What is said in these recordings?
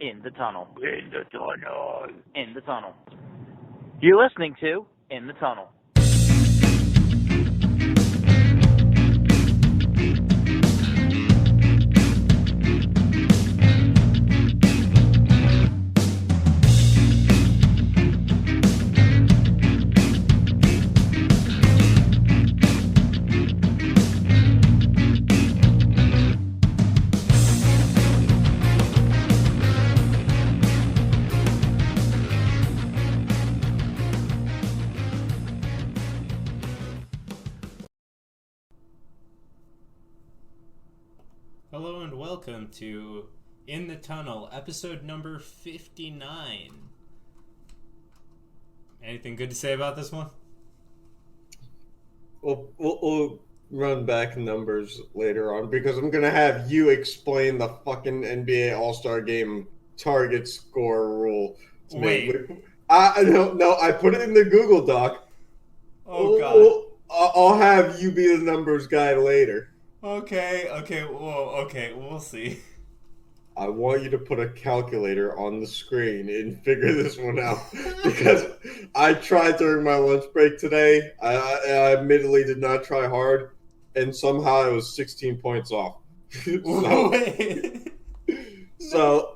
In the tunnel. In the tunnel. In the tunnel. You're listening to In the Tunnel. Hello and welcome to In the Tunnel, episode number 59. Anything good to say about this one? We'll run back numbers later on because I'm going to have you explain the fucking NBA All-Star Game target score rule to me. Wait. No, I put it in the Google Doc. Oh, God. I'll have you be the numbers guy later. Okay, we'll see. I want you to put a calculator on the screen and figure this one out because I tried during my lunch break today. I admittedly did not try hard, and somehow I was 16 points off. So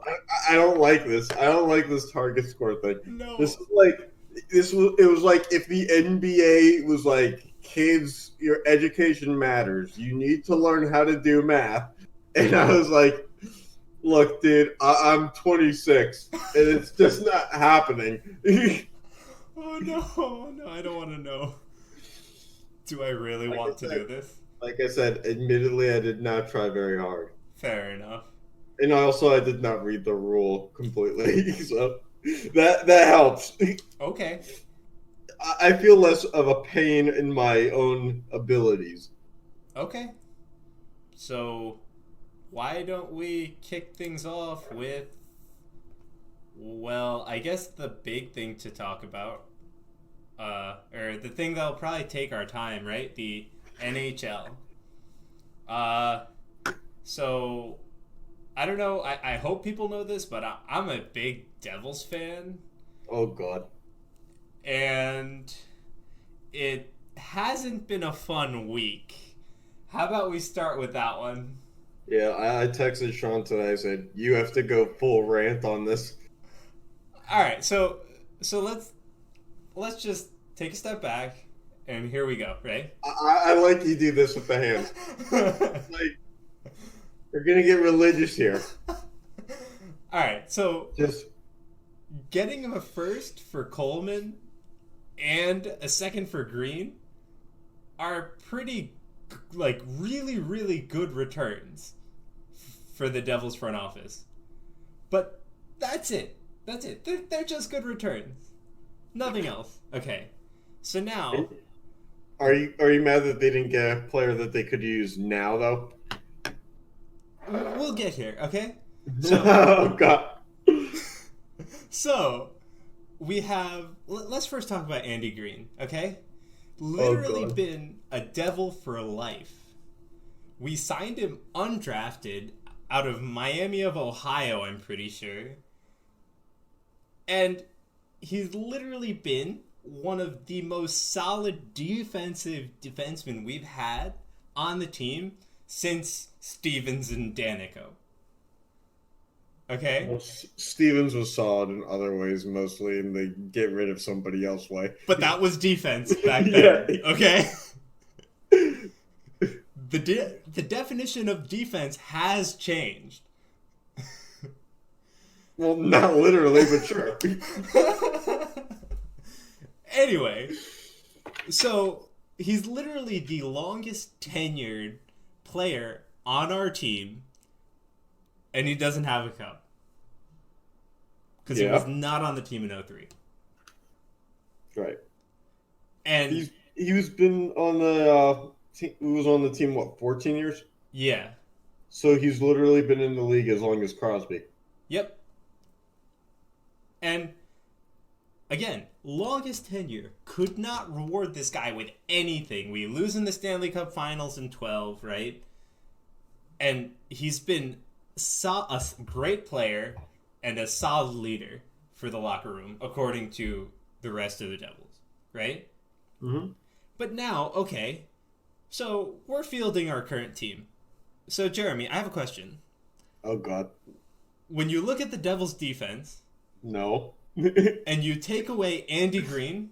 I don't like this. I don't like this target score thing. No. It was like if the NBA was like, kids, your education matters. You need to learn how to do math. And I was like, look, dude, I'm 26, and it's just not happening. Oh, no, I don't want to know. Do I really want to do this? Like I said, admittedly, I did not try very hard. Fair enough. And I did not read the rule completely, so that helps. Okay. I feel less of a pain in my own abilities. Okay. So, why don't we kick things off with, well, I guess the big thing to talk about, or the thing that'll probably take our time, right? The NHL. So, I don't know, I hope people know this, but I'm a big Devils fan. Oh, God. And it hasn't been a fun week. How about we start with that one? Yeah, I texted Sean today. I said, you have to go full rant on this. All right, so let's just take a step back, and here we go, right? I like you do this with the hands. Like, you're going to get religious here. All right, so Just getting a first for Coleman and a second for Green are pretty, like, really, really good returns for the Devils front office. But that's it. They're just good returns. Nothing else. Okay. So now, Are you mad that they didn't get a player that they could use now, though? we'll get here, okay? Oh, God. So, we have... Let's first talk about Andy Green, okay? Literally been a Devil for life. We signed him undrafted out of Miami of Ohio, I'm pretty sure. And he's literally been one of the most solid defensive defensemen we've had on the team since Stevens and Danico. Okay? Well, Stevens was solid in other ways, mostly in the get rid of somebody else way. But that was defense back then, Yeah. okay? The definition of defense has changed. Well, not literally, but sure. Anyway, so he's literally the longest tenured player on our team, and he doesn't have a cup. Because he was not on the team in 03. Right. And he was been on the he was on the team, what, 14 years? yeah. So he's literally been in the league as long as Crosby. Yep. And again, longest tenure. Could not reward this guy with anything. We lose in the Stanley Cup Finals in 12, right? And he's been a great player and a solid leader for the locker room, according to the rest of the Devils, right? Mm-hmm. But now, okay, so we're fielding our current team. So, Jeremy, I have a question. Oh, God. When you look at the Devils' defense... No. and you take away Andy Green,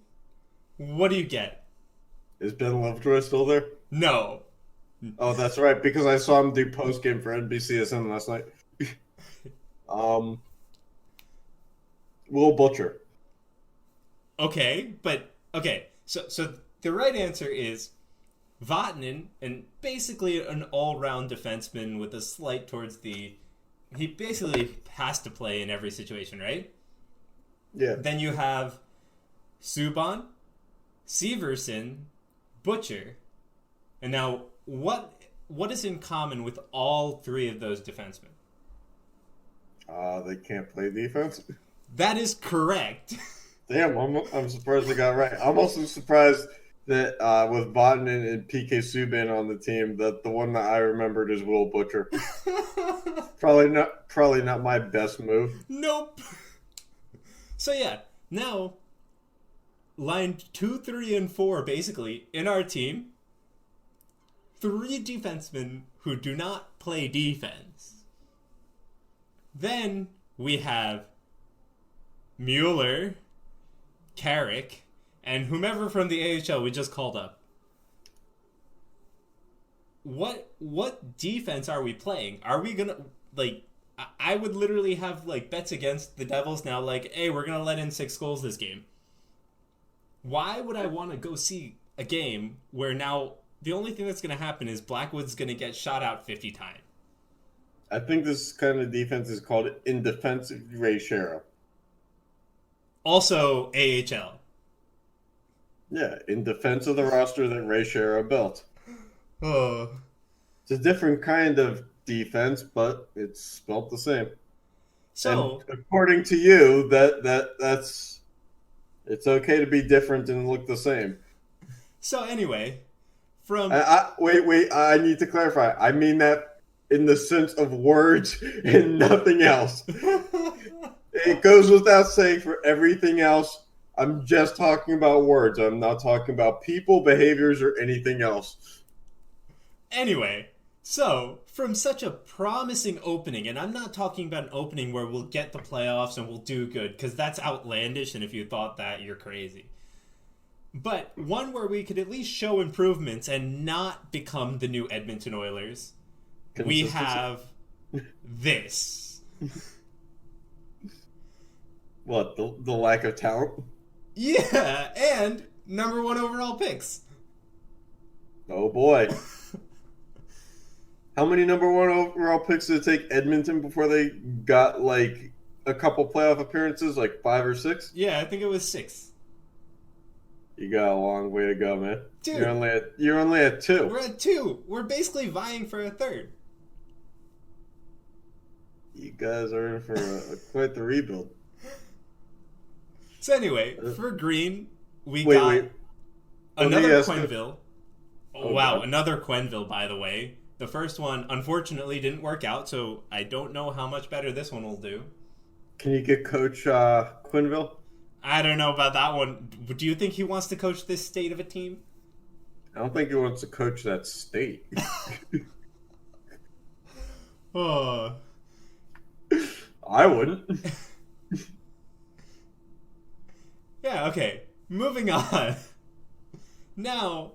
what do you get? Is Ben Lovejoy still there? No. Oh, that's right, because I saw him do post-game for NBCSN last night. Will Butcher. Okay, so the right answer is Vatanen, and basically an all-round defenseman with a slight towards the... He basically has to play in every situation, right? Yeah. Then you have Subban, Severson, Butcher. And now, what is in common with all three of those defensemen? They can't play defense. That is correct. Damn, I'm surprised they got right. I'm also surprised that with Vatanen and PK Subban on the team, that the one that I remembered is Will Butcher. Probably not my best move. Nope. So yeah, now line 2, 3, and 4 basically in our team. 3 defensemen who do not play defense. Then we have Mueller, Carrick, and whomever from the AHL we just called up. What defense are we playing? Are we gonna, like, I would literally have, like, bets against the Devils now, like, hey, we're gonna let in 6 goals this game. Why would I want to go see a game where now the only thing that's gonna happen is Blackwood's gonna get shot out 50 times? I think this kind of defense is called in defense of Ray Shero. Also AHL. Yeah, in defense of the roster that Ray Shero built. Oh. It's a different kind of defense, but it's spelt the same. So, and according to you, that's it's okay to be different and look the same. So anyway, from wait, I need to clarify. I mean that in the sense of words and nothing else. It goes without saying for everything else. I'm just talking about words. I'm not talking about people, behaviors, or anything else. Anyway, so from such a promising opening, and I'm not talking about an opening where we'll get the playoffs and we'll do good, because that's outlandish, and if you thought that, you're crazy. But one where we could at least show improvements and not become the new Edmonton Oilers. We have this. What, the lack of talent? Yeah, and number 1 overall picks. Oh boy. How many number 1 overall picks did it take Edmonton before they got, like, a couple playoff appearances, like 5 or 6? Yeah, I think it was 6. You got a long way to go, man. Dude, you're only at 2. We're at 2. We're basically vying for a 3rd. You guys are in for quite the rebuild. So anyway, for Green, we got another Quenneville. Wow, another Quenneville, by the way. The first one, unfortunately, didn't work out, so I don't know how much better this one will do. Can you get Coach Quenneville? I don't know about that one. Do you think he wants to coach this state of a team? I don't think he wants to coach that state. Oh. I wouldn't. Yeah, okay. Moving on. Now,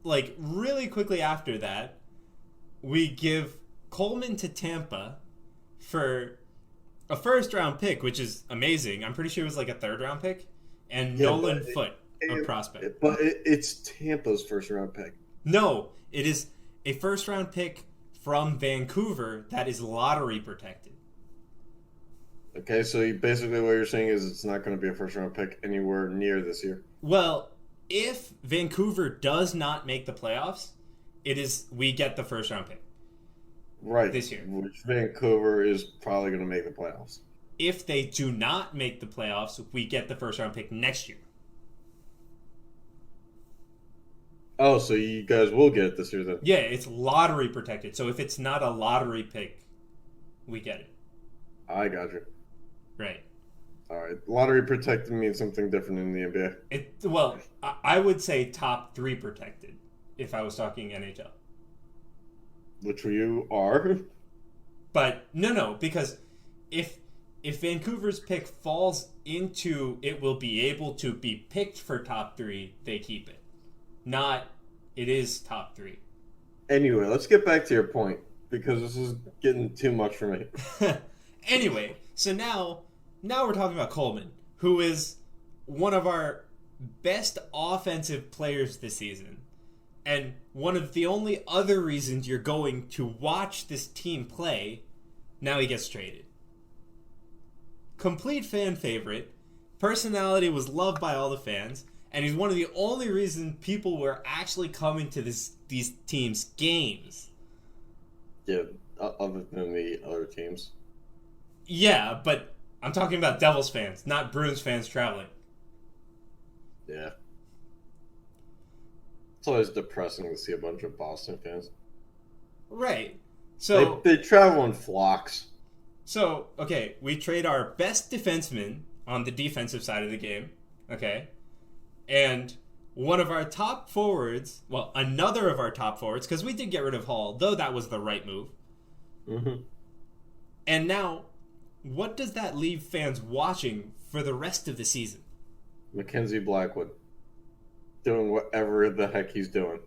really quickly after that, we give Coleman to Tampa for a first-round pick, which is amazing. I'm pretty sure it was like a third-round pick. And Nolan Foote, a prospect. But it's Tampa's first-round pick. No, it is a first-round pick from Vancouver that is lottery protected. Okay, so basically what you're saying is it's not going to be a first-round pick anywhere near this year. Well, if Vancouver does not make the playoffs, we get the first-round pick. Right. This year. Which Vancouver is probably going to make the playoffs. If they do not make the playoffs, we get the first-round pick next year. Oh, so you guys will get it this year then? Yeah, it's lottery protected. So if it's not a lottery pick, we get it. I got you. Right. All right. Lottery protected means something different in the NBA. Well, I would say top 3 protected if I was talking NHL. Which you are. But no, because if Vancouver's pick falls into it will be able to be picked for top 3, they keep it. Not it is top 3. Anyway, let's get back to your point because this is getting too much for me. Anyway, so now we're talking about Coleman, who is one of our best offensive players this season. And one of the only other reasons you're going to watch this team play, now he gets traded. Complete fan favorite. Personality was loved by all the fans. And he's one of the only reasons people were actually coming to these teams' games. Yeah, other than the other teams. Yeah, but I'm talking about Devils fans, not Bruins fans traveling. Yeah. It's always depressing to see a bunch of Boston fans. Right. So they travel in flocks. So, okay, we trade our best defenseman on the defensive side of the game, okay? And one of our top forwards, well, another of our top forwards, because we did get rid of Hall, though that was the right move. Mm-hmm. And now, what does that leave fans watching for the rest of the season? Mackenzie Blackwood. Doing whatever the heck he's doing.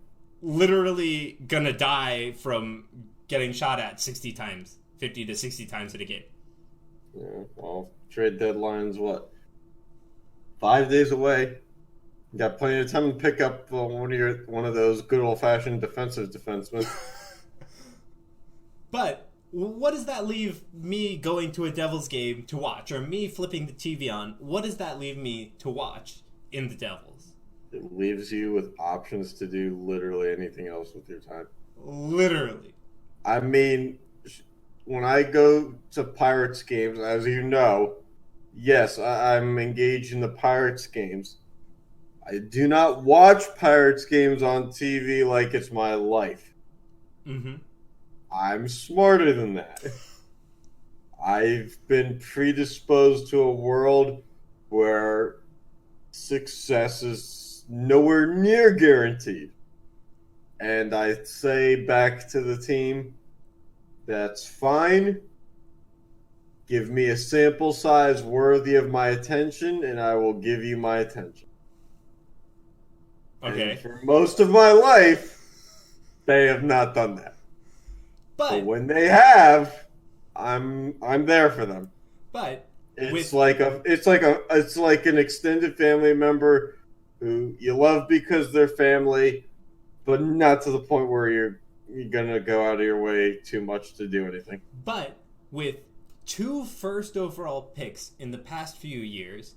Literally gonna die from getting shot at 60 times, 50 to 60 times in a game. Yeah, well, trade deadline's what? 5 days away. You got plenty of time to pick up one of those good old-fashioned defensive defensemen. But what does that leave me going to a Devils game to watch, or me flipping the TV on? What does that leave me to watch in the Devils? It leaves you with options to do literally anything else with your time. Literally. I mean, when I go to Pirates games, as you know, yes, I'm engaged in the Pirates games. I do not watch Pirates games on TV like it's my life. Mm-hmm. I'm smarter than that. I've been predisposed to a world where success is nowhere near guaranteed. And I say back to the team, that's fine. Give me a sample size worthy of my attention, and I will give you my attention. Okay. And for most of my life, they have not done that. But when they have, I'm there for them. But it's like an extended family member who you love because they're family, but not to the point where you're gonna go out of your way too much to do anything. But with 2 first overall picks in the past few years,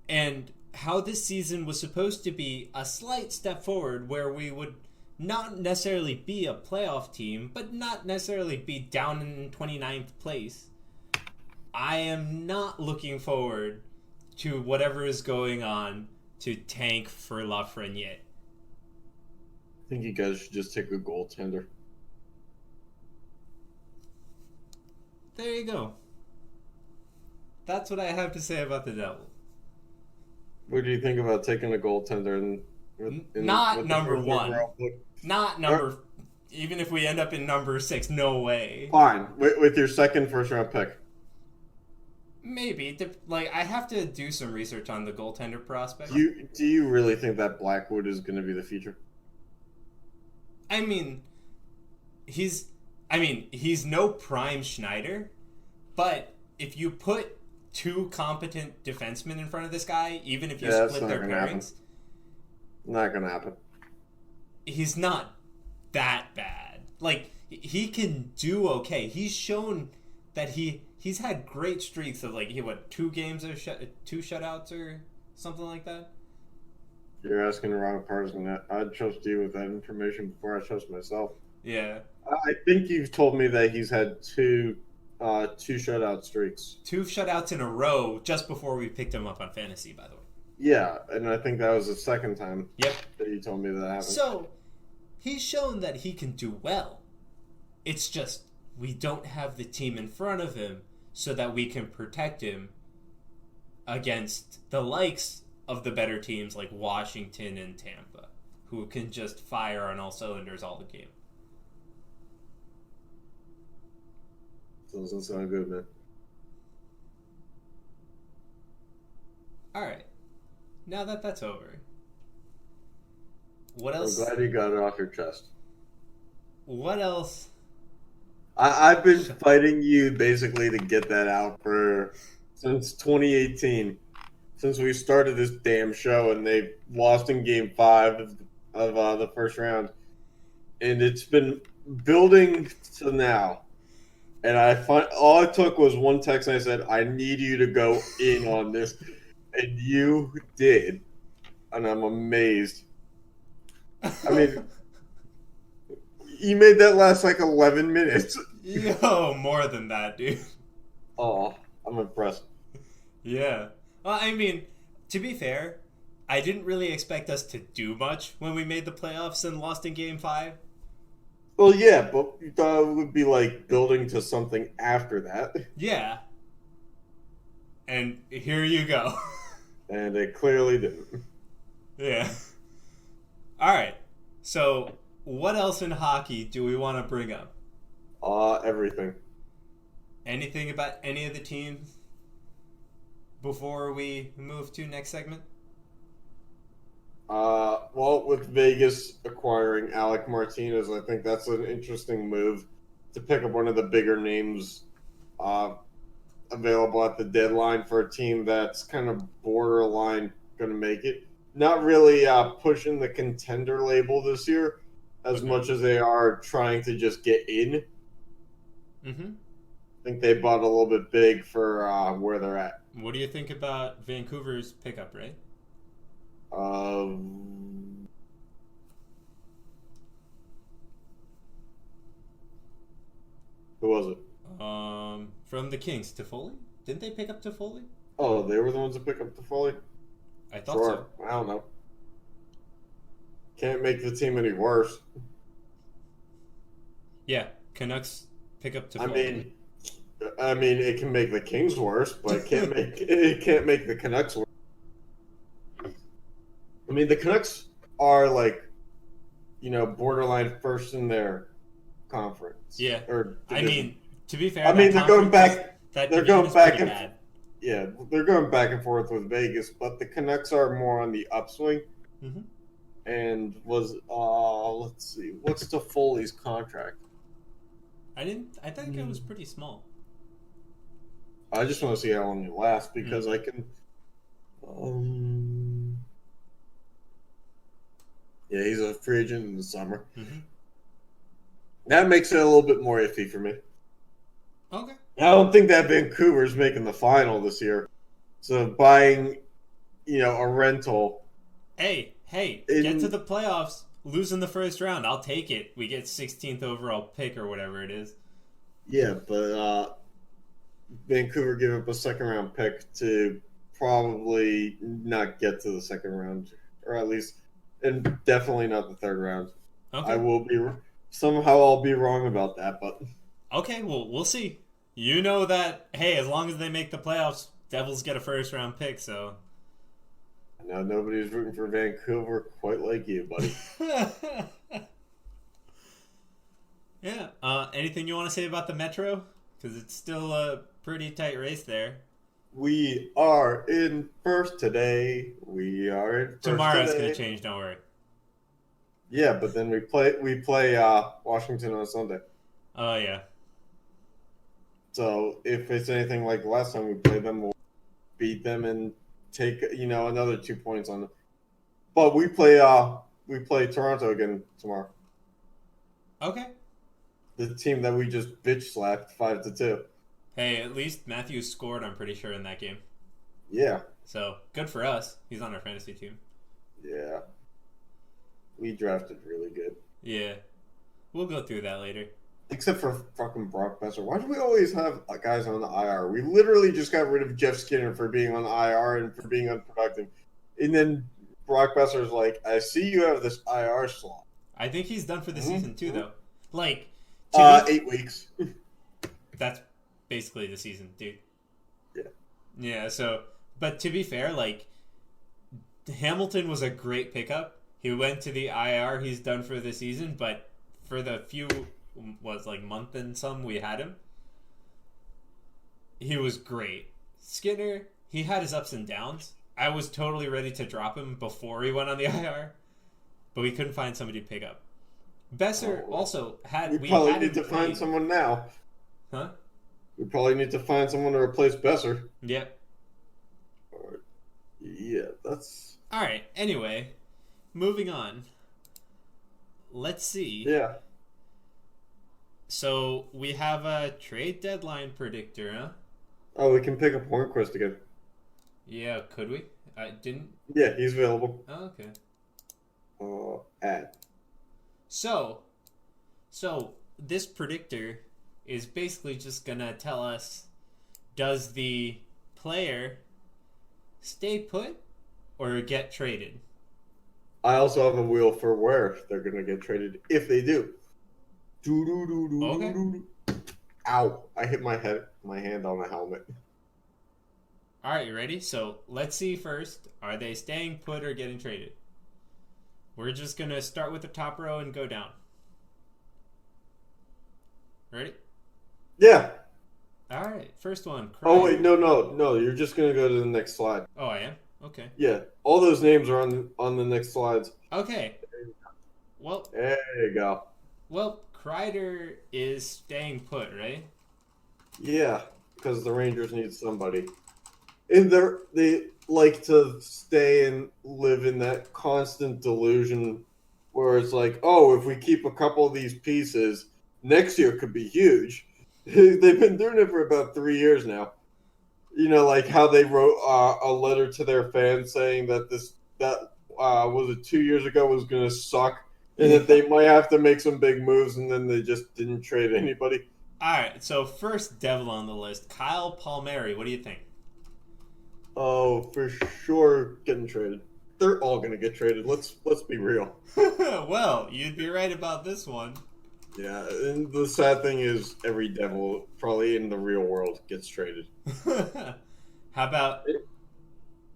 and how this season was supposed to be a slight step forward where we would not necessarily be a playoff team, but not necessarily be down in 29th place, I am not looking forward to whatever is going on to tank for Lafreniere. I think you guys should just take a goaltender. There you go. That's what I have to say about the Devils. What do you think about taking a goaltender? Not number 1. Not number... Even if we end up in number 6, no way. Fine. With your second first-round pick. Maybe. I have to do some research on the goaltender prospect. Do you really think that Blackwood is going to be the future? I mean, he's no prime Schneider, but if you put 2 competent defensemen in front of this guy, even if you split their pairings... Not going to happen. He's not that bad. He can do okay. He's shown that he's had great streaks of 2 games or 2 shutouts or something like that. You're asking the wrong person. I'd trust you with that information before I trust myself. Yeah. I think you've told me that he's had 2 shutout streaks. 2 shutouts in a row just before we picked him up on fantasy, by the way. Yeah, and I think that was the second time. Yep. That you told me that happened. So, he's shown that he can do well. It's just we don't have the team in front of him so that we can protect him against the likes of the better teams like Washington and Tampa, who can just fire on all cylinders all the game. Doesn't sound good, man. All right. Now that that's over, what else? I'm glad you got it off your chest. What else? I've been fighting you basically to get that out since 2018, since we started this damn show, and they lost in Game 5 of the first round, and it's been building to now. And all it took was one text, and I said, "I need you to go in on this," and you did, and I'm amazed. I mean. You made that last like 11 minutes. Yo, more than that, dude. Oh, I'm impressed. Yeah. Well, I mean, to be fair, I didn't really expect us to do much when we made the playoffs and lost in Game 5. Well, yeah, but you thought it would be like building to something after that. Yeah. And here you go. And it clearly didn't. Yeah. All right. So, what else in hockey do we want to bring up? Everything. Anything about any of the teams before we move to next segment? Well, with Vegas acquiring Alec Martinez, I think that's an interesting move to pick up one of the bigger names available at the deadline for a team that's kind of borderline going to make it. Not really pushing the contender label this year as much as they are trying to just get in. Mm-hmm. I think they bought a little bit big for where they're at. What do you think about Vancouver's pickup, Ray? Who was it? From the Kings, Toffoli? Didn't they pick up Toffoli? Oh, they were the ones that picked up the Foley? I thought Sure. so. I don't know. Can't make the team any worse. Yeah, Canucks pick up Toffoli. I mean, it can make the Kings worse, but it can't make the Canucks worse. I mean, the Canucks are like, borderline first in their conference. Yeah. Or I mean, to be fair, they're going back. They're going back and bad. Yeah, they're going back and forth with Vegas, but the Canucks are more on the upswing. Mm-hmm. And let's see, what's Toffoli's contract? I think it was pretty small. I just want to see how long it lasts because I can. Yeah, he's a free agent in the summer. Mm-hmm. That makes it a little bit more iffy for me. Okay. I don't think that Vancouver's making the final this year. So buying, a rental. Hey, get to the playoffs. Losing the first round, I'll take it. We get 16th overall pick or whatever it is. Yeah, but Vancouver gave up a second round pick to probably not get to the second round, or at least, and definitely not the third round. Okay. I'll be wrong about that, but okay, well, we'll see. You know that, hey, as long as they make the playoffs, Devils get a first round pick, so. I know nobody's rooting for Vancouver quite like you, buddy. Yeah. Anything you want to say about the Metro? Because it's still a pretty tight race there. We are in first today. Tomorrow's going to change, don't worry. Yeah, but then we play Washington on Sunday. Oh, yeah. So if it's anything like the last time we played them, we'll beat them and take another 2 points on them. But we play Toronto again tomorrow. Okay. The team that we just bitch slapped 5-2. Hey, at least Matthews scored, I'm pretty sure, in that game. Yeah. So good for us. He's on our fantasy team. Yeah. We drafted really good. Yeah. We'll go through that later. Except for fucking Brock Besser. Why do we always have guys on the IR? We literally just got rid of Jeff Skinner for being on the IR and for being unproductive. And then Brock Besser's like, I see you have this IR slot. I think he's done for the season too, though. Like, 8 weeks. That's basically the season, dude. Yeah. Yeah, so, but to be fair, like, Hamilton was a great pickup. He went to the IR, he's done for the season, but for the few, month and some we had him, he was great. Skinner, he had his ups and downs. I was totally ready to drop him before he went on the IR, but we couldn't find somebody to pick up. Besser also had... We probably need to find someone now. Huh? We probably need to find someone to replace Besser. Yep. Yeah, that's... Alright, anyway, moving on. Let's see. Yeah. So, we have a trade deadline predictor, huh? Oh, we can pick up Hornquist again. Yeah, could we? I didn't... Yeah, he's available. Oh, okay. Add. So, this predictor is basically just gonna tell us, does the player stay put or get traded? I also have a wheel for where they're going to get traded if they do. Okay. Ow. I hit my hand on the helmet. Alright, you ready? So, let's see first, are they staying put or getting traded? We're just gonna start with the top row and go down. Ready? Yeah. Alright, first one. Oh, wait, no. You're just going to go to the next slide. Oh, I am? Okay. Yeah, all those names are on the next slides. Okay. Well, There you go. Well, Kreider is staying put, right? Yeah, because the Rangers need somebody. And they like to stay and live in that constant delusion where it's like, oh, if we keep a couple of these pieces, next year could be huge. They've been doing it for about 3 years now. You know, like how they wrote a letter to their fans saying that was it 2 years ago was going to suck, and that they might have to make some big moves, and then they just didn't trade anybody. All right, so first devil on the list, Kyle Palmieri. What do you think? Oh, for sure, getting traded. They're all going to get traded. Let's be real. Well, you'd be right about this one. Yeah, and the sad thing is every devil, probably in the real world, gets traded. How about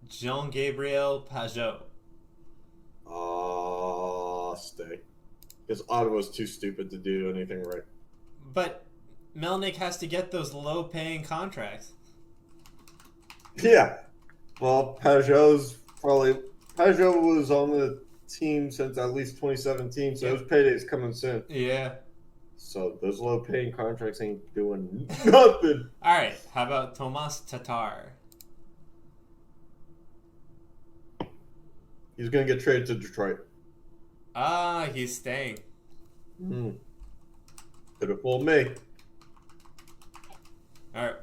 Jean-Gabriel Pageau? Stay. Because Ottawa's too stupid to do anything right. But Melnick has to get those low-paying contracts. Yeah. Well, Pajot was on the team since at least 2017, so his payday's coming soon. Yeah. So those low-paying contracts ain't doing nothing. All right. How about Tomas Tatar? He's going to get traded to Detroit. He's staying. Could have fooled me. All right.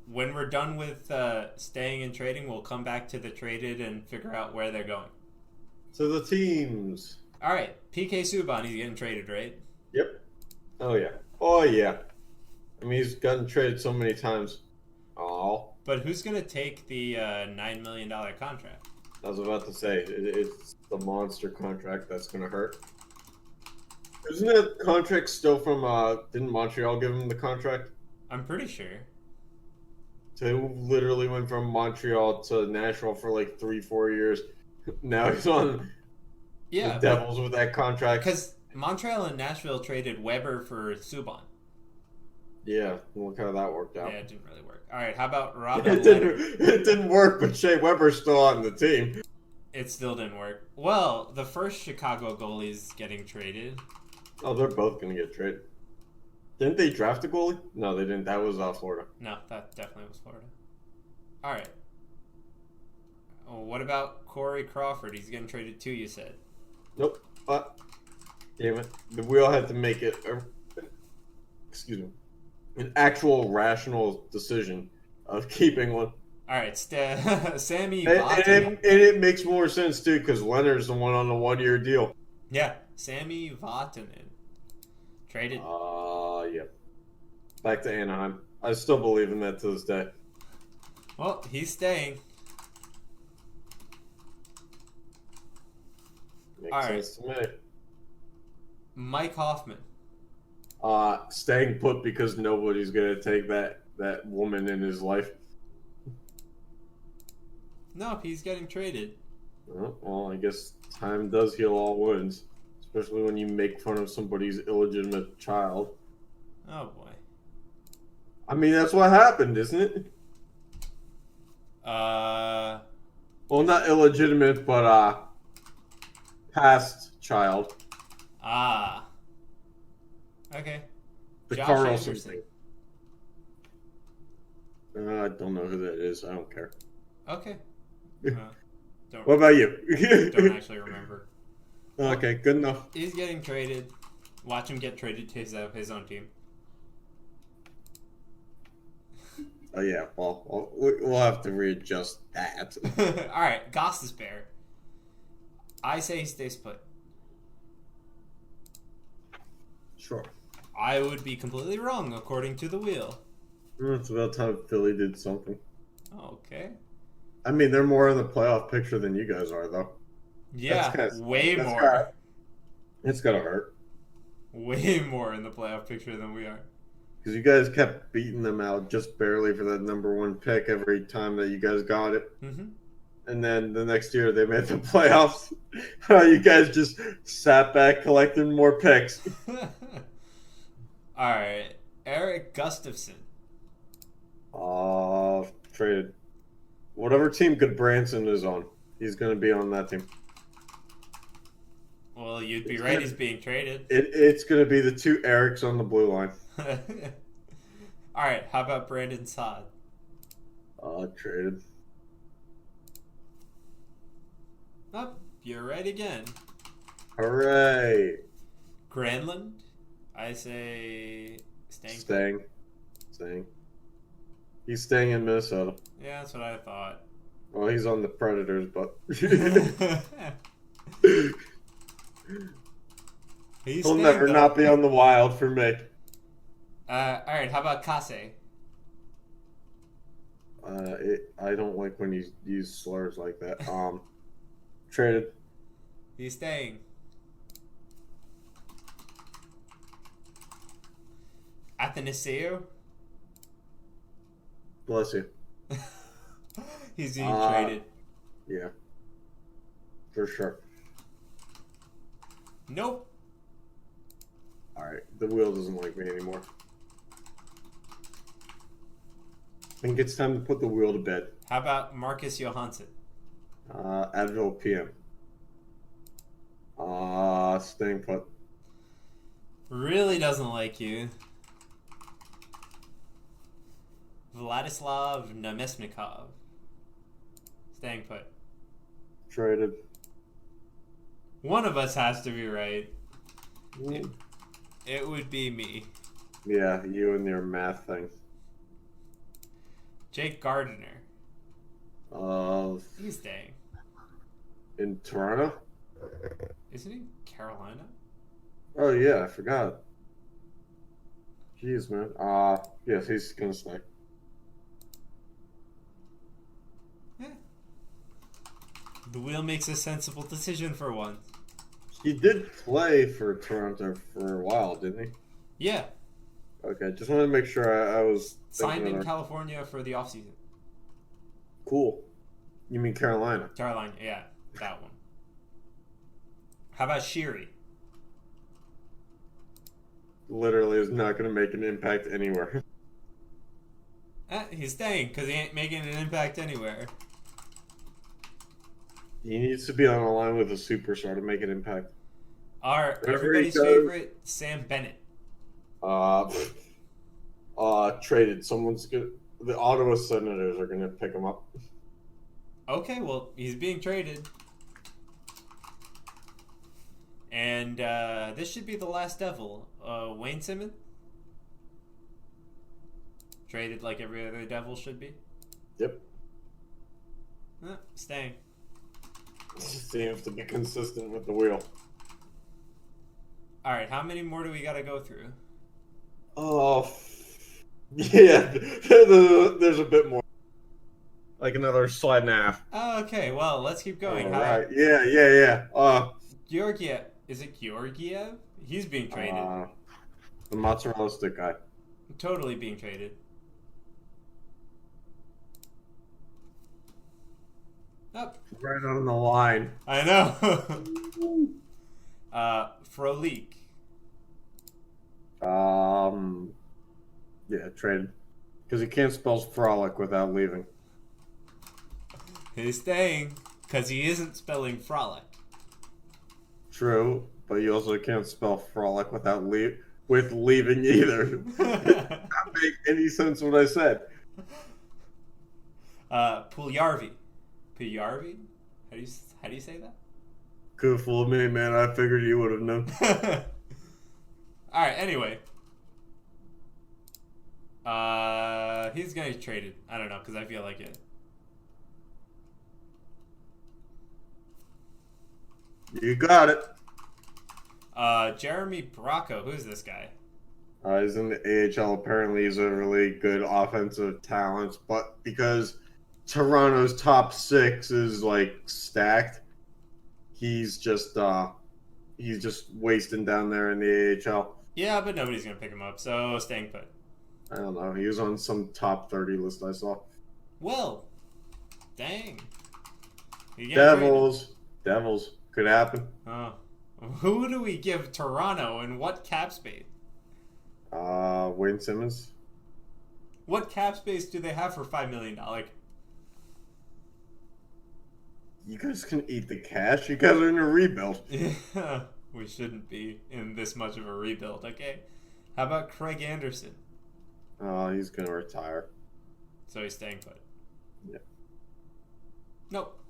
When we're done with staying and trading, we'll come back to the traded and figure out where they're going. So the teams. All right. PK Subban, he's getting traded, right? Yep. Oh, yeah. I mean, he's gotten traded so many times. Oh. But who's going to take the $9 million contract? I was about to say, it's the monster contract that's going to hurt. Isn't that contract still from, didn't Montreal give him the contract? I'm pretty sure. So he literally went from Montreal to Nashville for like 3-4 years. Now he's on the Devils with that contract. Because Montreal and Nashville traded Weber for Subban. Yeah, look how that worked out. Yeah, it didn't really work. All right, how about Robin It didn't work, but Shea Weber's still on the team. It still didn't work. Well, the first Chicago goalie's getting traded. Oh, they're both going to get traded. Didn't they draft a goalie? No, they didn't. That was Florida. No, that definitely was Florida. All right. Oh, what about Corey Crawford? He's getting traded too, you said. Nope. Damn it. We all had to make it, an actual rational decision of keeping one. All right, Sammy And Vatanen. it makes more sense, too, because Leonard's the one on the 1-year deal. Yeah, Sammy Vatanen. Traded. Yeah. Back to Anaheim. I still believe in that to this day. Well, he's staying. Makes All sense to me. Mike Hoffman. Staying put because nobody's gonna take that woman in his life. No, he's getting traded. Well, I guess time does heal all wounds, especially when you make fun of somebody's illegitimate child. Oh boy. I mean, that's what happened, isn't it? Well, not illegitimate, but past child. Ah. Okay. The Josh Carlson Anderson. thing. I don't know who that is. I don't care. Okay. Don't, What about you? don't actually remember. Okay, good enough. He's getting traded. Watch him get traded to his own team. Oh yeah, well, we'll have to readjust that. All right, Goss is bear. I say he stays put. Sure. I would be completely wrong according to the wheel. It's about time Philly did something. Okay. I mean, they're more in the playoff picture than you guys are, though. Yeah, That's way that's more. It's gotta hurt. Way more in the playoff picture than we are. Because you guys kept beating them out just barely for that #1 pick every time that you guys got it. Mm-hmm. And then the next year they made the playoffs. You guys just sat back collecting more picks. All right, Eric Gustafson. Traded. Whatever team Goodbranson is on, he's going to be on that team. Well, you'd be right. He's being traded. It's going to be the two Erics on the blue line. All right, how about Brandon Saad? Traded. Oh, you're right again. Hooray! Granlund? I say Staying. He's staying in Minnesota. Yeah, that's what I thought. Well, he's on the Predators, but he'll never not be on the Wild for me. All right, how about Kase? I don't like when you use slurs like that. Traded. He's staying. Athanasiou? Bless you. He's being traded. Yeah. For sure. Nope. Alright, the wheel doesn't like me anymore. I think it's time to put the wheel to bed. How about Marcus Johansson? Advil PM. Staying put. Really doesn't like you. Vladislav Namestnikov. Staying put. Traded. One of us has to be right. Mm. It would be me. Yeah, you and your math thing. Jake Gardiner. He's staying. In Toronto? Isn't he Carolina? Oh yeah, I forgot. Jeez, man. Yes, he's gonna stay. Yeah. The wheel makes a sensible decision for once. He did play for Toronto for a while, didn't he? Yeah. Okay, just wanted to make sure I was Signed in California for the offseason. Cool. You mean Carolina? Carolina, yeah, that one. How about Sheary? Literally is not going to make an impact anywhere. He's staying because he ain't making an impact anywhere. He needs to be on a line with a superstar to make an impact. Everybody's favorite, Sam Bennett. Traded. The Ottawa Senators are going to pick him up. Okay, well, he's being traded. And this should be the last Devil. Wayne Simmons? Traded like every other Devil should be? Yep. Staying. Seems to be consistent with the wheel. Alright, how many more do we gotta go through? Oh, yeah. There's a bit more. Like another slide and a half. Oh, okay, well, let's keep going. All right. Yeah. Georgiev. Is it Georgiev? He's being traded. The mozzarella stick guy. Totally being traded. Oh, Right on the line. I know. Frolik. Yeah, traded. Because he can't spell frolic without leaving. He's staying because he isn't spelling frolic. True, but you also can't spell frolic without leaving either. Not make any sense what I said. Puljärvi. Puljärvi? How do you say that? Could have fooled me, man. I figured you would have known. Alright, anyway. He's gonna get traded. I don't know, because I feel like it. You got it. Jeremy Bracco. Who's this guy? He's in the AHL. Apparently, he's a really good offensive talent, but because Toronto's top six is like stacked, he's just wasting down there in the AHL. Yeah, but nobody's gonna pick him up, so staying put. I don't know. He was on some top 30 list I saw. Well, dang. Devils could happen. Oh, who do we give Toronto and what cap space? Wayne Simmons. What cap space do they have for $5 million? You guys can eat the cash. You guys are in a rebuild. Yeah, we shouldn't be in this much of a rebuild. Okay, how about Craig Anderson? He's gonna retire. So he's staying put. Yeah. Nope.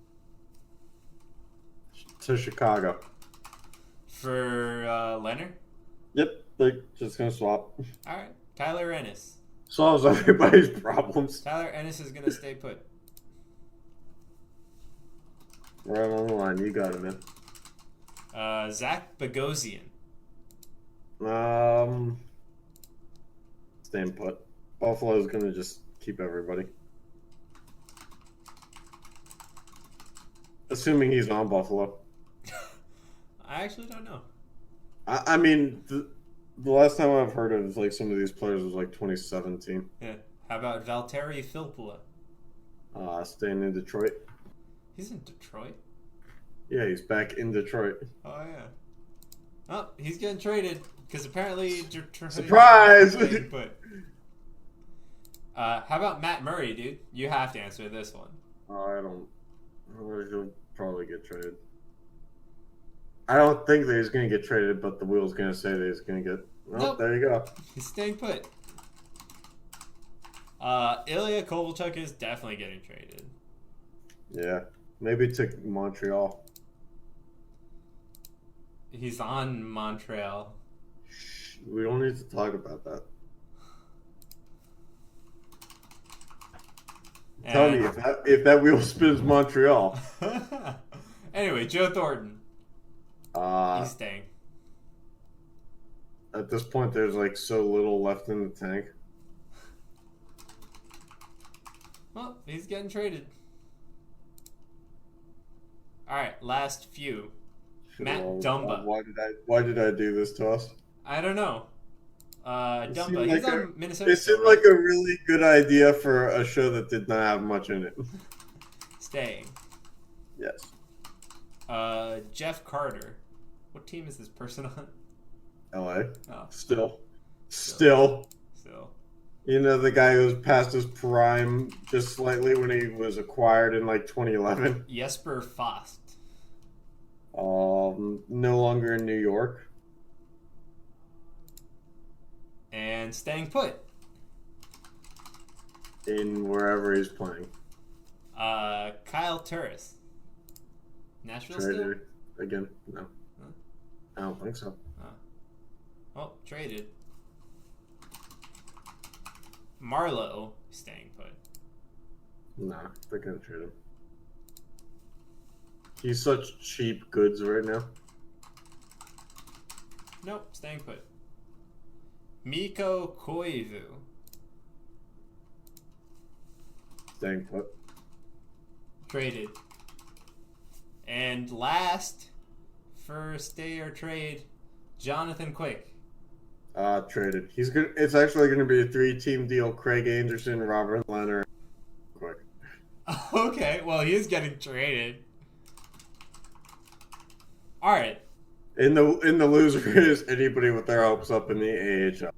To Chicago. For Leonard? Yep, they're just gonna swap. Alright. Tyler Ennis. Solves everybody's problems. Tyler Ennis is gonna stay put. Right on the line, you got it, man. Zach Bogosian. Staying put. Buffalo's gonna just keep everybody. Assuming he's on Buffalo. I actually don't know. I mean, the last time I've heard of like some of these players was like 2017. Yeah. How about Valtteri Filppula? Staying in Detroit. He's in Detroit? Yeah, he's back in Detroit. Oh, yeah. Oh, he's getting traded. Because apparently... Surprise! But, how about Matt Murray, dude? You have to answer this one. I don't... He'll probably get traded. I don't think that he's going to get traded, but the wheel's going to say that he's going to get... Oh, nope. There you go. He's staying put. Ilya Kovalchuk is definitely getting traded. Yeah. Maybe to Montreal. He's on Montreal. We don't need to talk about that. Tell me if that wheel spins Montreal. Anyway, Joe Thornton. He's staying. At this point, there's like so little left in the tank. Well, he's getting traded. All right, last few. Matt Dumba. Why did I do this to us? I don't know. Dumba. He's on Minnesota. It seemed like a really good idea for a show that did not have much in it. Staying. Yes. Jeff Carter. What team is this person on? LA. Oh. Still. You know the guy who was past his prime just slightly when he was acquired in like 2011? Jesper Fast. No longer in New York. And staying put. In wherever he's playing. Kyle Turris. Nashville Traded still? again? No. Huh? I don't think so. Oh, traded. Marlowe staying put. Nah, they're gonna trade him. He's such cheap goods right now. Nope, staying put. Mikko Koivu. Staying put. Traded. And last, for stay or trade, Jonathan Quick. Traded. He's good. It's actually going to be a 3-team deal. Craig Anderson, Robert Leonard. Quick. Okay, well, he is getting traded. All right. In the loser is anybody with their hopes up in the AHL.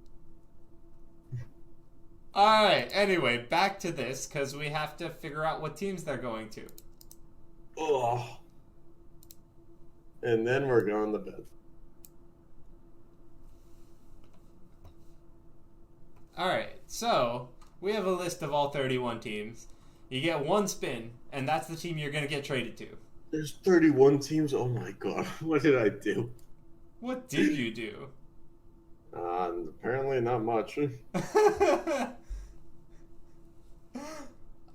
All right. Anyway, back to this because we have to figure out what teams they're going to. Oh. And then we're going to bed. All right. So we have a list of all 31 teams. You get one spin, and that's the team you're going to get traded to. There's 31 teams. Oh my god, what did I do? What did you do? Apparently not much.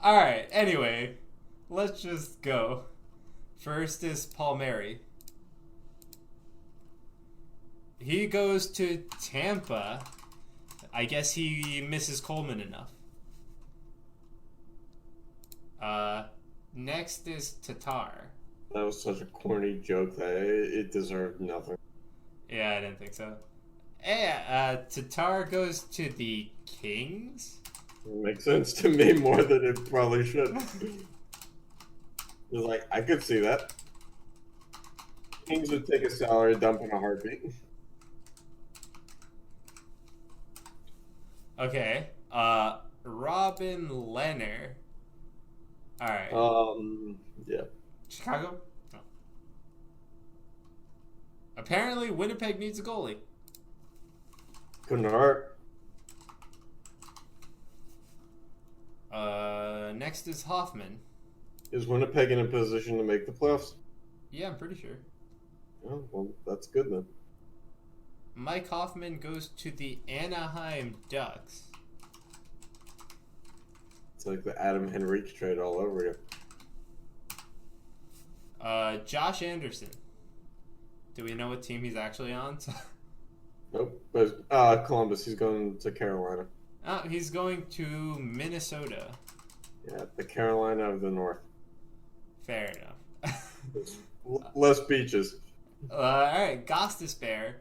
All right. Anyway, let's just go. First is Palmieri. He goes to Tampa. I guess he misses Coleman enough. Next is Tatar. That was such a corny joke that it deserved nothing. Yeah, I didn't think so. Yeah, Tatar goes to the Kings. It makes sense to me more than it probably should. It's like, I could see that. Kings would take a salary dump in a heartbeat. Okay. Robin Leonard. All right. Yeah. Chicago? No. Apparently, Winnipeg needs a goalie. Couldn't hurt. Next is Hoffman. Is Winnipeg in a position to make the playoffs? Yeah, I'm pretty sure. Oh, well, that's good then. Mike Hoffman goes to the Anaheim Ducks. It's like the Adam Henrique trade all over again. Josh Anderson. Do we know what team he's actually on? Nope. But Columbus, he's going to Carolina. Oh, he's going to Minnesota. Yeah, the Carolina of the North. Fair enough. Less beaches. Alright, Gostisbehere.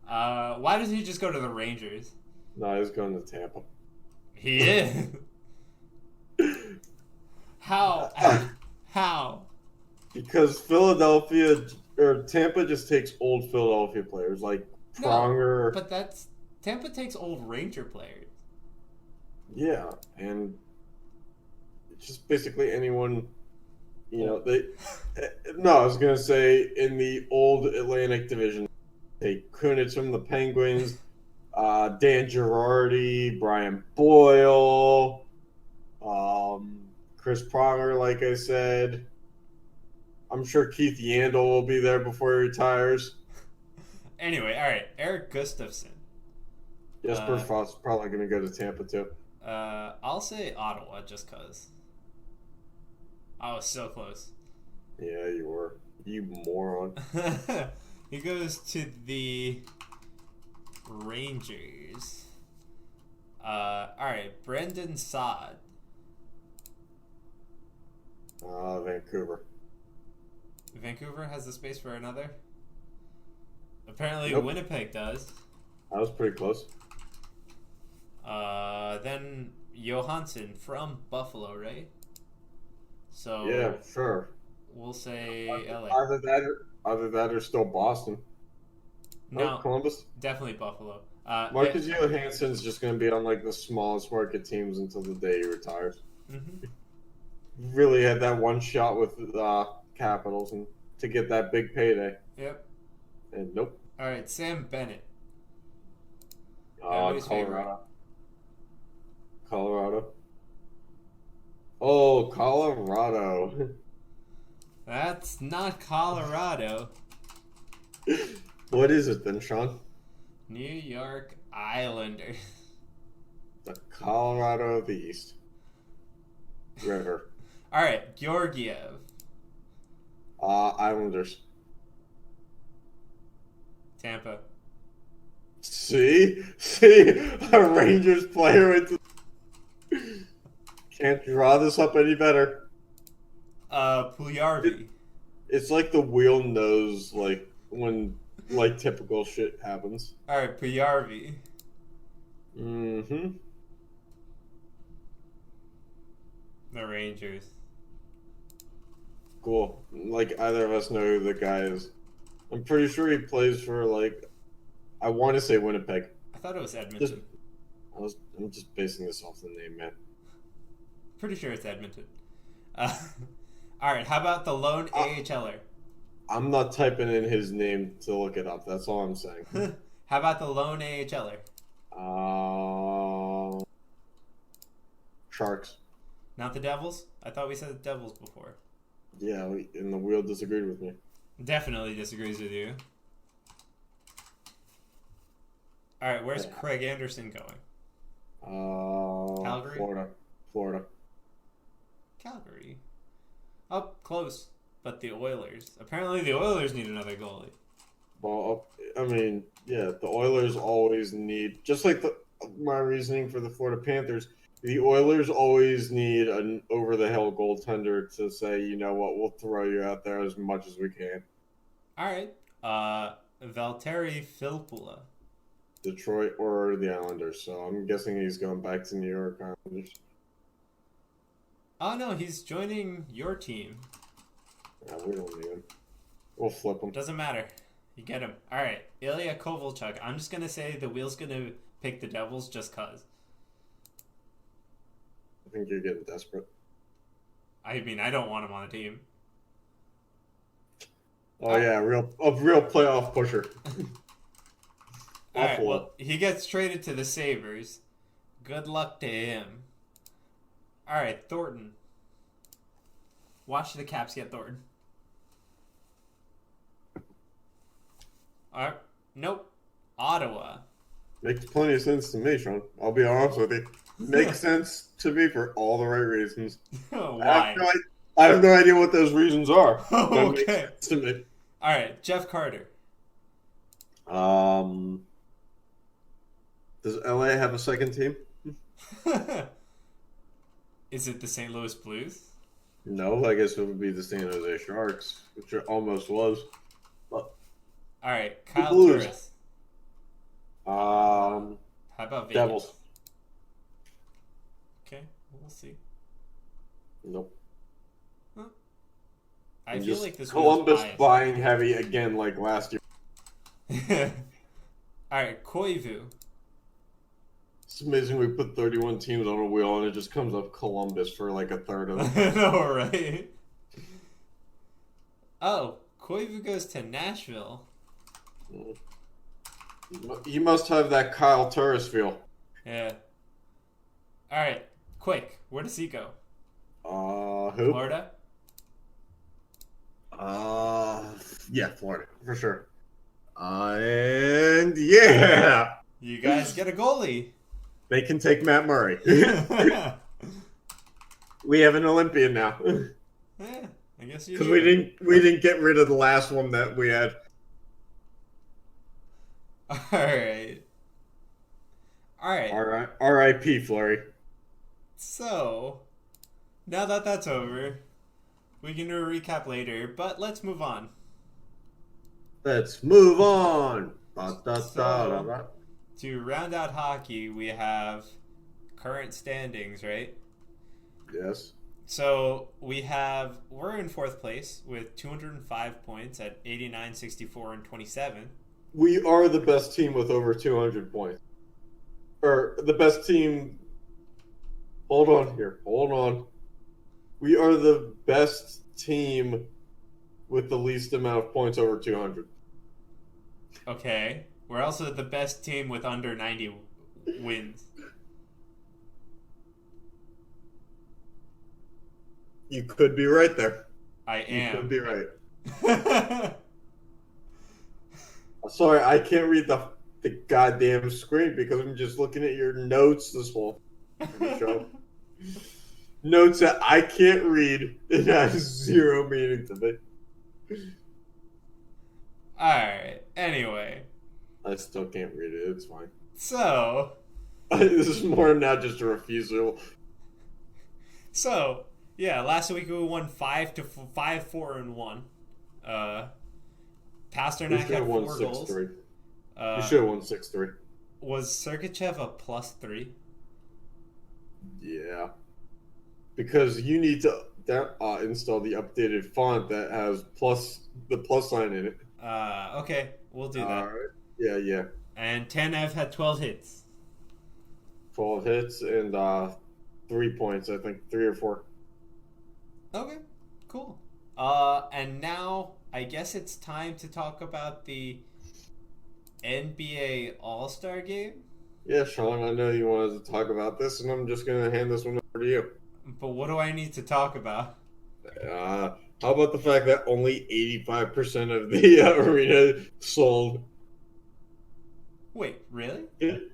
Why doesn't he just go to the Rangers? No, he's going to Tampa. He is. How? How? Because Philadelphia or Tampa just takes old Philadelphia players like Pronger. No, but Tampa takes old Ranger players. Yeah, and just basically anyone, they. No, I was gonna say in the old Atlantic Division, they Kunitz from the Penguins, Dan Girardi, Brian Boyle, Chris Pronger, like I said. I'm sure Keith Yandel will be there before he retires. Anyway, all right, Eric Gustafson. Jesper Foss probably going to go to Tampa too. I'll say Ottawa just cause. I was so close. Yeah, you were. You moron. He goes to the Rangers. Alright, Brendan Saad. Vancouver. Vancouver has the space for another? Apparently Nope. Winnipeg does. That was pretty close. Then Johansson from Buffalo, right? So Yeah, sure. we'll say LA. Either that or still Boston. No, Columbus. definitely Buffalo. Marcus Johansson's just going to be on like the smallest market teams until the day he retires. Mm-hmm. Really had that one shot with Capitals and to get that big payday. Yep. And nope. All right, Sam Bennett. Colorado. Everybody's favorite. Colorado. Oh, Colorado. That's not Colorado. What is it then, Sean? New York Islanders. The Colorado of the East. River. All right, Georgiev. Islanders. Tampa. See, a Rangers player went to... Can't draw this up any better. Puljujarvi. It's like the wheel knows, like when like typical shit happens. All right, Puljujarvi. Mm-hmm. The Rangers. Cool. Like, either of us know who the guy is. I'm pretty sure he plays for, like, I want to say Winnipeg. I thought it was Edmonton. I'm just basing this off the name, man. Pretty sure it's Edmonton. All right, how about the lone AHLer? I'm not typing in his name to look it up. That's all I'm saying. How about the lone AHLer? Sharks. Not the Devils? I thought we said the Devils before. Yeah, and the wheel disagreed with me. Definitely disagrees with you. All right, where's Craig Anderson going? Calgary? Florida. Calgary. Oh, close. But the Oilers. Apparently the Oilers need another goalie. Well, I mean, yeah, the Oilers always need, just like my reasoning for the Florida Panthers, the Oilers always need an over-the-hill goaltender to say, you know what, we'll throw you out there as much as we can. All right. Valtteri Filppula. Detroit or the Islanders, so I'm guessing he's going back to New York Islanders. Oh, no, he's joining your team. Yeah, we don't need him. We'll flip him. Doesn't matter. You get him. All right. Ilya Kovalchuk. I'm just going to say the wheel's going to pick the Devils just because. I think you're getting desperate. I mean, I don't want him on the team. Oh, yeah, a real playoff pusher. All right, well, he gets traded to the Sabres. Good luck to him. All right, Thornton. Watch the Caps get Thornton. All right, nope. Ottawa. Makes plenty of sense to me, Sean. I'll be honest with you. Makes sense to me for all the right reasons. Why? I have no idea what those reasons are. Oh, okay. Makes sense to me. All right, Jeff Carter. Does LA have a second team? Is it the St. Louis Blues? No, I guess it would be the San Jose Sharks, which it almost was. But all right, Kyle Blues. Turris. How about Vegas? Devils? Okay, we'll see. Nope. Huh. I feel like this Columbus buying heavy again, like last year. All right, Koivu. It's amazing we put 31 teams on a wheel and it just comes up Columbus for like a third of I them. know, right? Oh, Koivu goes to Nashville. You must have that Kyle Turris feel. Yeah. All right, quick. Where does he go? Who? Florida? Yeah, Florida, for sure. And yeah! You guys get a goalie. They can take Matt Murray. We have an Olympian now. Yeah, I guess you Because do. we didn't get rid of the last one that we had. All right. R.I.P. Flurry. So, now that that's over, we can do a recap later, but let's move on. Let's move on. To round out hockey, we have current standings, right? Yes. So we're in fourth place with 205 points at 89, 64, and 27. We are the best team with over 200 points. Or the best team. Hold on. We are the best team with the least amount of points over 200. Okay. We're also the best team with under 90 wins. You could be right there. I am. You could be right. Sorry, I can't read the goddamn screen because I'm just looking at your notes this whole show. Notes that I can't read and has zero meaning to me. Alright, anyway. I still can't read it, it's fine. So. This is more now just a refusal. So, yeah, last week we won 5-4-1. Pasternak had 4 goals. You should have won 6-3. Was Sergachev a +3? Yeah. Because you need to install the updated font that has the plus sign in it. Okay, we'll do that. Alright. Yeah. And Tanev had 12 hits. 12 hits and 3 points, I think. 3 or 4. Okay, cool. And now I guess it's time to talk about the NBA All-Star Game. Yeah, Sean, I know you wanted to talk about this, and I'm just going to hand this one over to you. But what do I need to talk about? How about the fact that only 85% of the arena sold? Wait, really?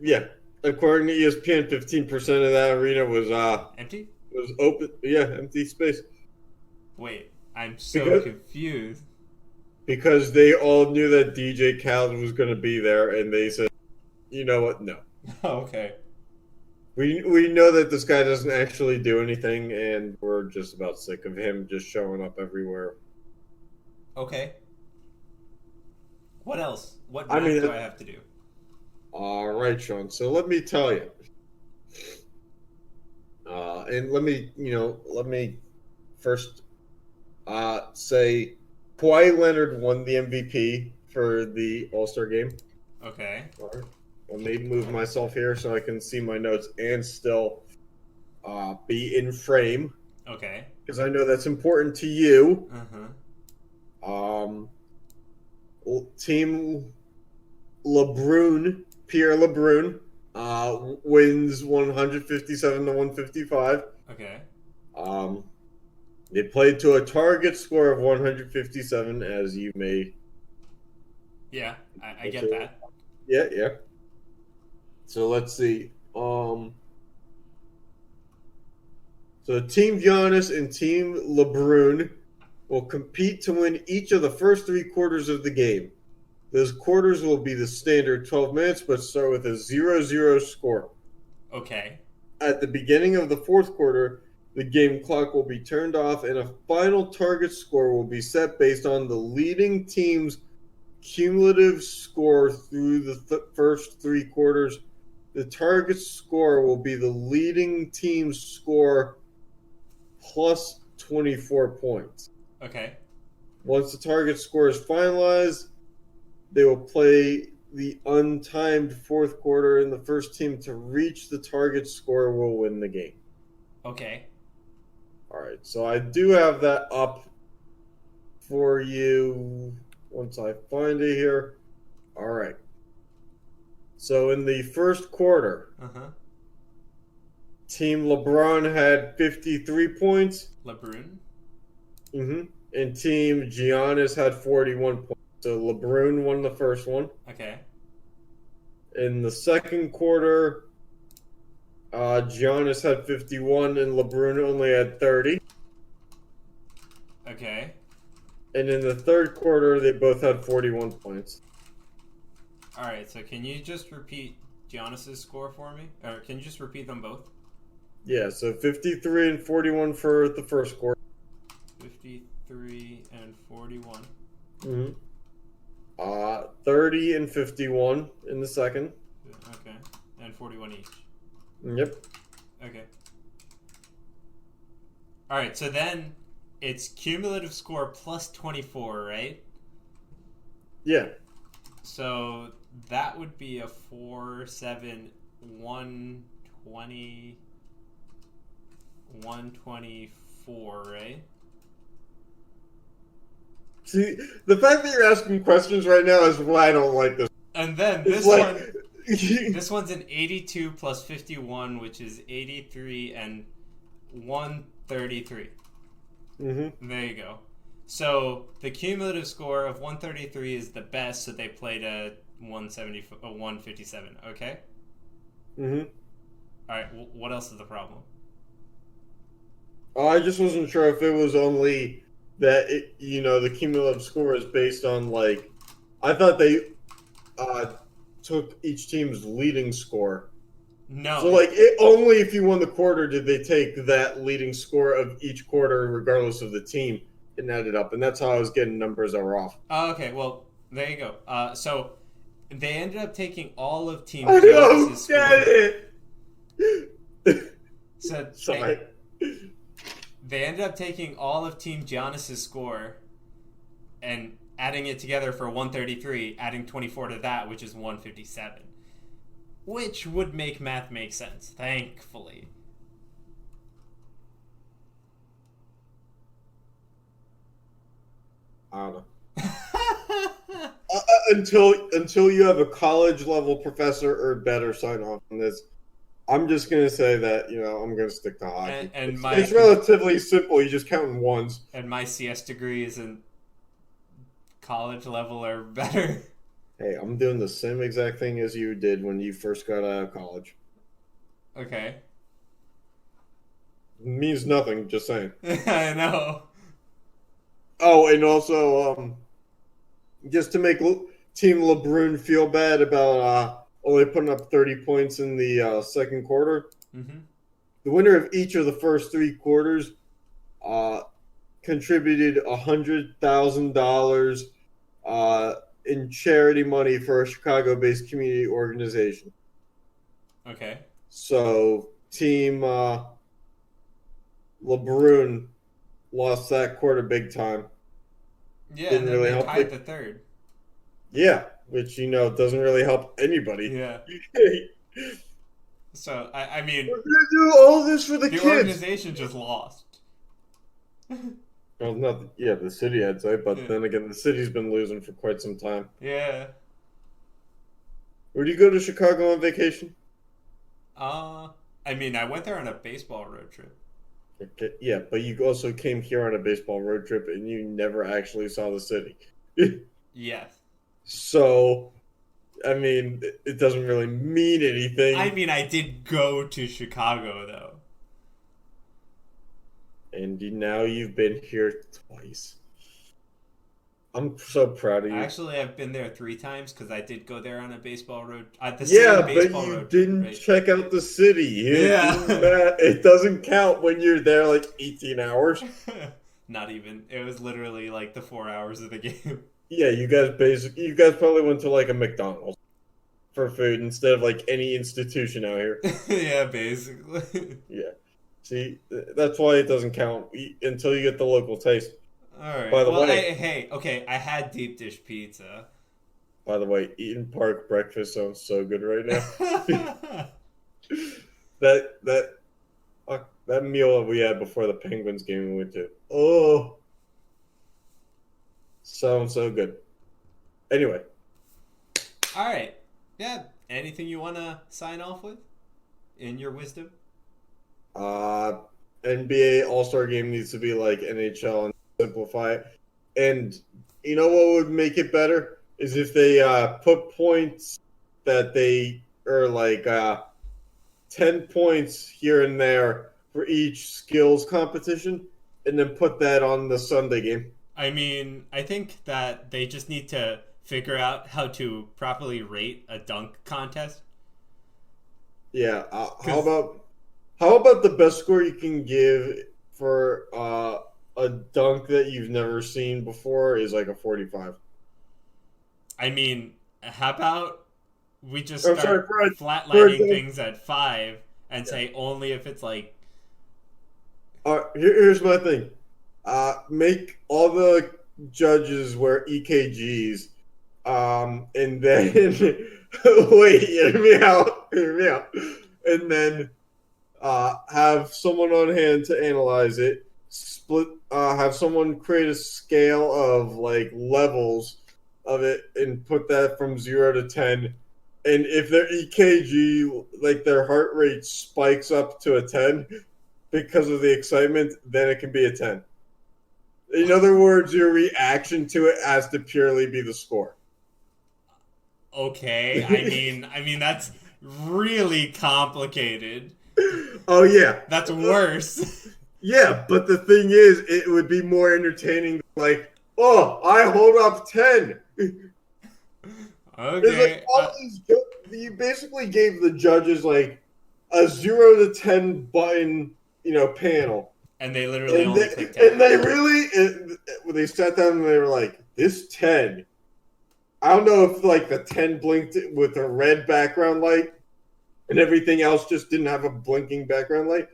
Yeah. According to ESPN, 15% of that arena was Empty? was open. Yeah, empty space. Wait, I'm so confused. Because they all knew that DJ Khaled was going to be there, and they said, you know what? No. Okay. We know that this guy doesn't actually do anything, and we're just about sick of him just showing up everywhere. Okay. What else? What do I have to do? All right, Sean. So let me tell you. And let me first say Kawhi Leonard won the MVP for the All-Star game. Okay. All right. Let me move myself here so I can see my notes and still be in frame. Okay. Because I know that's important to you. Uh-huh. Team LeBron, Pierre LeBron, wins 157 to 155. Okay. They played to a target score of 157, as you may. Yeah, I get that. Yeah. So let's see. So Team Giannis and Team LeBron will compete to win each of the first 3 quarters of the game. Those quarters will be the standard 12 minutes, but start with a 0-0 score. Okay. At the beginning of the 4th quarter, the game clock will be turned off and a final target score will be set based on the leading team's cumulative score through the first 3 quarters. The target score will be the leading team's score plus 24 points. Okay. Once the target score is finalized, they will play the untimed 4th quarter, and the first team to reach the target score will win the game. Okay. All right, so I do have that up for you once I find it here. All right. So in the first quarter, Team LeBron had 53 points. LeBron? And Team Giannis had 41 points. So LeBron won the first one. Okay. In the second quarter, Giannis had 51 and LeBron only had 30. Okay. And in the third quarter, they both had 41 points. All right, so can you just repeat Giannis' score for me? Or can you just repeat them both? Yeah, so 53 and 41 for the first quarter. 53 and 41. 30 and 51 in the second. Okay. And 41 each. Yep. Okay. All right, so then it's cumulative score plus 24, right? Yeah. So that would be a 4-7 120 124, right? See, the fact that you're asking questions right now is why I don't like this. And then this this one's an 82 plus 51, which is 83 and 133. There you go. So the cumulative score of 133 is the best, so they played a 157. Okay. All right. What else is the problem? I just wasn't sure if it was only that the cumulative score is based on I thought they took each team's leading score. No. So only if you won the quarter did they take that leading score of each quarter, regardless of the team, and add it up. And that's how I was getting numbers that were off. Okay. Well, there you go. So They ended up taking all of Team I don't Giannis's get score. it. So Sorry. they ended up taking all of Team Giannis's score and adding it together for 133, adding 24 to that, which is 157. Which would make math make sense, thankfully. I don't know. Until you have a college level professor or better sign off on this, I'm just gonna say that I'm gonna stick to hockey. It's relatively simple. You just count in ones. And my CS degree isn't college level or better. Hey, I'm doing the same exact thing as you did when you first got out of college. Okay. It means nothing. Just saying. I know. Oh, and also, just to make Team LeBrun feel bad about only putting up 30 points in the second quarter, the winner of each of the first 3 quarters contributed $100,000 in charity money for a Chicago-based community organization. Okay. So, Team LeBrun lost that quarter big time. Yeah, Didn't and then really they help tied the third. Yeah, which doesn't really help anybody. Yeah. So I mean, we're gonna do all this for the kids. The organization just lost. Well, the city, I'd say, but then again, the city's been losing for quite some time. Yeah. Would you go to Chicago on vacation? I mean, I went there on a baseball road trip. Okay, yeah, but you also came here on a baseball road trip and you never actually saw the city. Yes. So, I mean, it doesn't really mean anything. I mean, I did go to Chicago, though. And now you've been here twice. I'm so proud of you. Actually, I've been there 3 times because I did go there on a baseball road. But you didn't check out the city. Yeah. It doesn't count when you're there like 18 hours. Not even. It was literally like the 4 hours of the game. Yeah, you guys probably went to like a McDonald's for food instead of like any institution out here. Yeah, basically. Yeah. See, that's why it doesn't count until you get the local taste. All right. By the way, okay, I had deep dish pizza. By the way, Eaton Park breakfast sounds so good right now. that meal that we had before the Penguins game we went to. Oh, sounds so good. Anyway. All right. Yeah. Anything you want to sign off with in your wisdom? NBA All-Star game needs to be like NHL and simplify it. And you know what would make it better is if they put points that they are like 10 points here and there for each skills competition, and then put that on the Sunday game. I mean, I think that they just need to figure out how to properly rate a dunk contest. Yeah. How about the best score you can give for a dunk that you've never seen before is like a 45? I mean, how about we just start flatlining things at 5 and say only if it's like... Here's my thing. Make all the judges wear EKGs, and then... wait, hear me out. And then... have someone on hand to analyze it. Have someone create a scale of like levels of it and put that from 0 to 10. And if their EKG, like their heart rate spikes up to a 10 because of the excitement, then it can be a 10. In other words, your reaction to it has to purely be the score. Okay, I mean that's really complicated. Oh, yeah. That's worse. Yeah, but the thing is, it would be more entertaining, like, oh, I hold up 10. Okay. Like you basically gave the judges, like, a 0 to 10 button, panel. And they literally only clicked 10. And they sat down and they were like, this 10 I don't know if like the 10 blinked with a red background light and everything else just didn't have a blinking background light.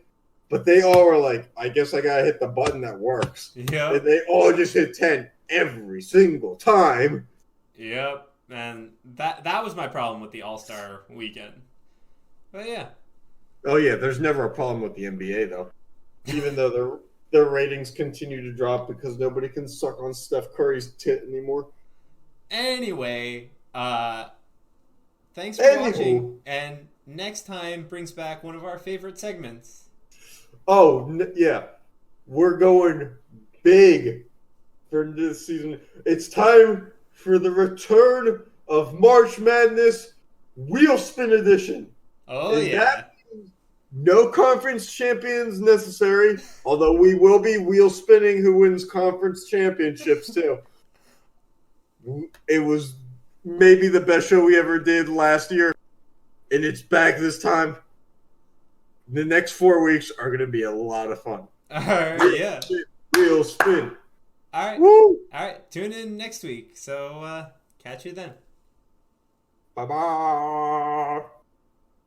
But they all were like, I guess I gotta hit the button that works. Yep. And they all just hit 10 every single time. Yep. And that was my problem with the All-Star weekend. But yeah. Oh yeah, there's never a problem with the NBA though. Even though their ratings continue to drop because nobody can suck on Steph Curry's tit anymore. Anyway, thanks for Anywho. watching. And next time brings back one of our favorite segments. Oh yeah, we're going big for this season. It's time for the return of March Madness Wheel Spin Edition. Oh, And yeah. that means no conference champions necessary, although we will be wheel spinning who wins conference championships too. It was maybe the best show we ever did last year, and it's back this time. The next 4 weeks are going to be a lot of fun. All right, yeah. Wheel spin. All right. Woo! All right. Tune in next week. So catch you then. Bye-bye.